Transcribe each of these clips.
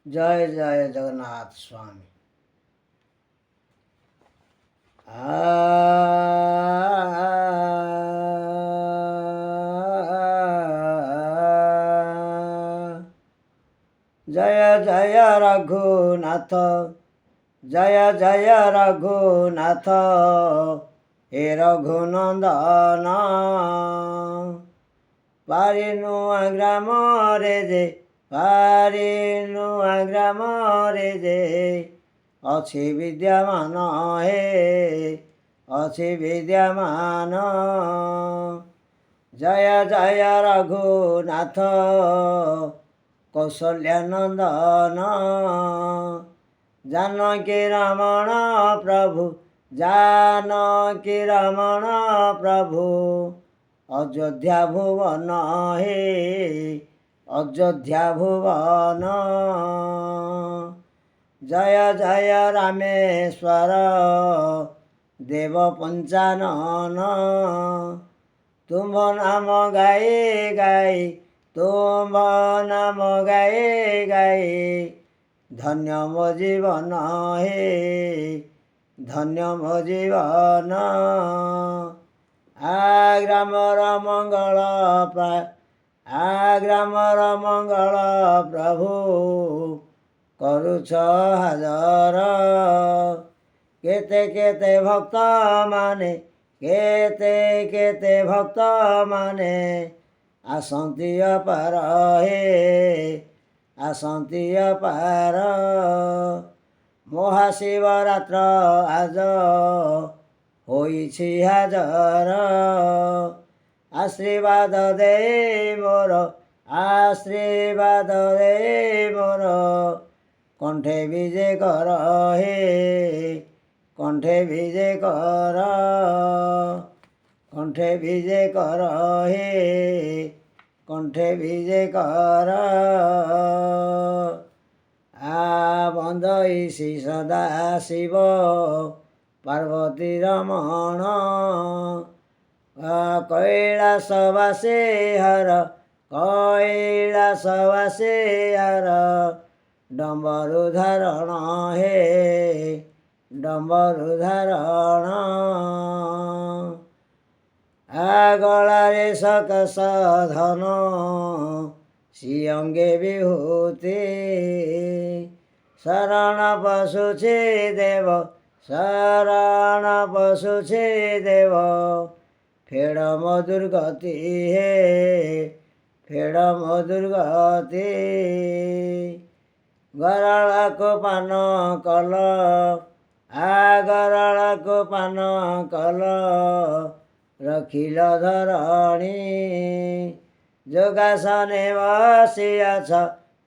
जय जय जगन्नाथ स्वामी। जय जय रघुनाथ, जय जय रघुनाथ, हे रघुनंदन। पारिनुआ ग्राम रे जे, पारिनुआ ग्राम रे जे, ଅଛି ବିଦ୍ୟମାନ ହେ, ଅଛି ବିଦ୍ୟମାନ। ଜୟ ଜୟ ରଘୁନାଥ, କୌଶଲ୍ୟାନନ୍ଦନ। जानकी रमण प्रभु, जानकी रमण प्रभु, अयोध्या भुवन हे, अयोध्या भुवन। जय जय रामेश्वर देव पंचानन, तुम नाम गाई गाई, तुम नाम गाई गाई, धन्य मो जीवन हे, धन्य मो जीवन। ग्रामर मंगल ग्रामर मंगल प्रभु, करुछ हाजर। केते केते भक्त माने, केते केते भक्त माने, आसन्ति अपार हे, आसन्ति अपार। महाशिवरात्र आज होइछि हाजर, आशीर्वाद दे मोर, आशीर्वाद दे मोर, कण्ठे विजे कर हे, कण्ठे विजे कर, कण्ठे विजे कर हे, कण्ठे विजे कर। बन्दैसी सदा शिव पार्वती रमण, कैलासवासी हर, कैलासवासी हर, डम्बरु धारण हे, डम्बरु धारण। गलारे सकस धन, सिंगे विभूति, शरण पशुछि देव, शरण पशुछि देव, फेड मो दुर्गति हे, फेड मो दुर्गति। गराळको पान कल, गराळको पान कल, रखिल धरणी, जोगासने बसिअछ,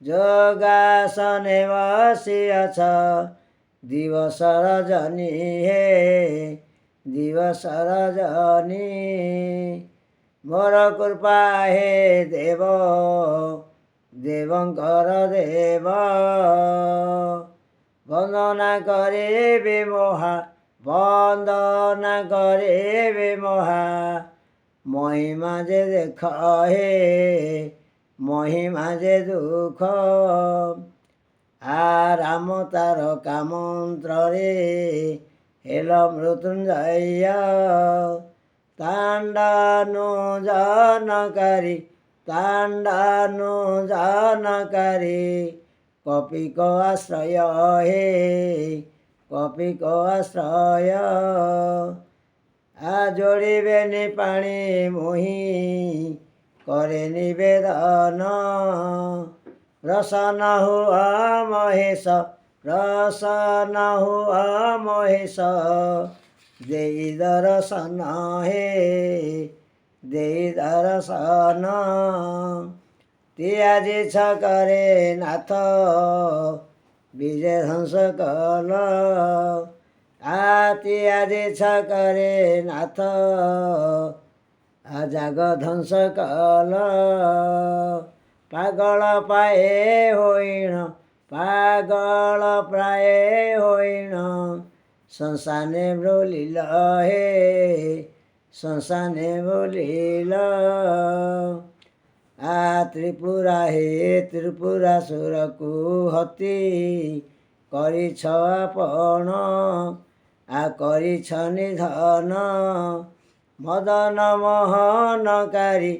जोगासने बसिअछ, दिवस रजनी हे, दिवस रजनी। मोर कृपा हे देव, देवंकर देव, वंदना करिबि मोहा, वंदना करिबि मोहा, महिमा जे देख हे, महिमा जे दुख। राम तार कामंत्र रे, हेल मृत्युंजय, तांडानु जानकारी, तांडानु जानकारी, कपि को आश्रय हे, कपि को आश्रय। जोड़िबे नि पाणी मोहि, करे निवेदन, प्रसन्न हुआ महेश, प्रसन्न हुआ महेश, देई दर्शन हे, देई दर्शन। तियाजी छ करे नाथ, विजय हंस कल, तियाजी छ करे नाथ, जाग ध्वंस कल। पागल पाए होइन, पागल प्राय होइन, संसाने ब्रोलिल हे, संसाने बोलिल। ଆ ତ୍ରିପୁରା ହେ ତ୍ରିପୁରାସୁରକୁ ହତି କରିଛ ଆପଣ ଆ କରିଛ ନିଧନ ମଦନ ମୋହନକାରୀ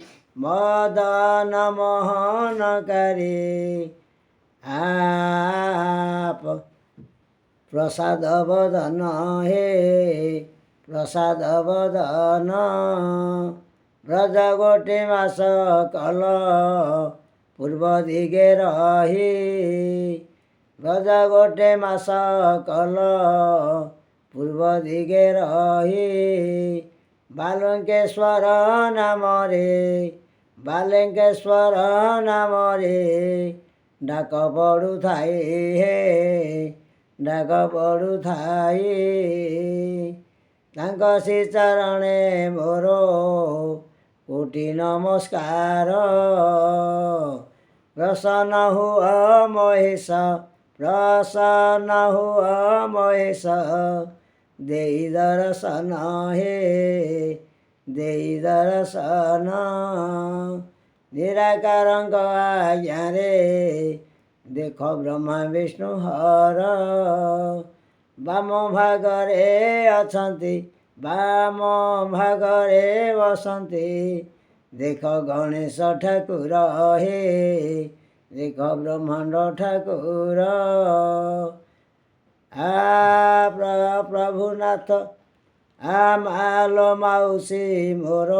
ମଦନ ମୋହନକାରୀ आप प्रसाद बदन हे प्रसाद बदन ब्रज गोटे मास कल पूर्व दिगे रही ब्रज गोटे मास कल पूर्व दिगे रही बालंकेश्वर नाम रे बालंकेश्वर नाम रे डाक पड़ुथाए हे डाक पड़ुथाए तांक श्री चरणे मोर कोटि नमस्कार प्रसन्न हुआ महेश प्रसन्न हुआ महेश देई दर्शन हे देई दर्शन निराकारंक आज्ञा रे देख ब्रह्मा विष्णु हर बाम भागरे अछंती बाम भागरे बसंती देख गणेश ठाकुर हे देख ब्रह्मांड ठाकुर आ प्रभुनाथ आ मालो माउसी मोर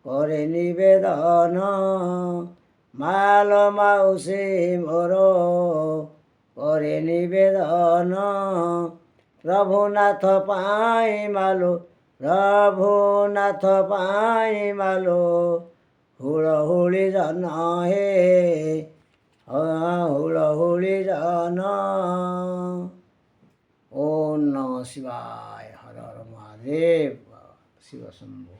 करे निवेदन मालो माउसी मोर करे निवेदन प्रभुनाथ पाई मालो प्रभुनाथ पाई मालो हुलहुली जन हे हुलहुली जन ओम नमः शिवाय हर हर महादेव शिव शंभो।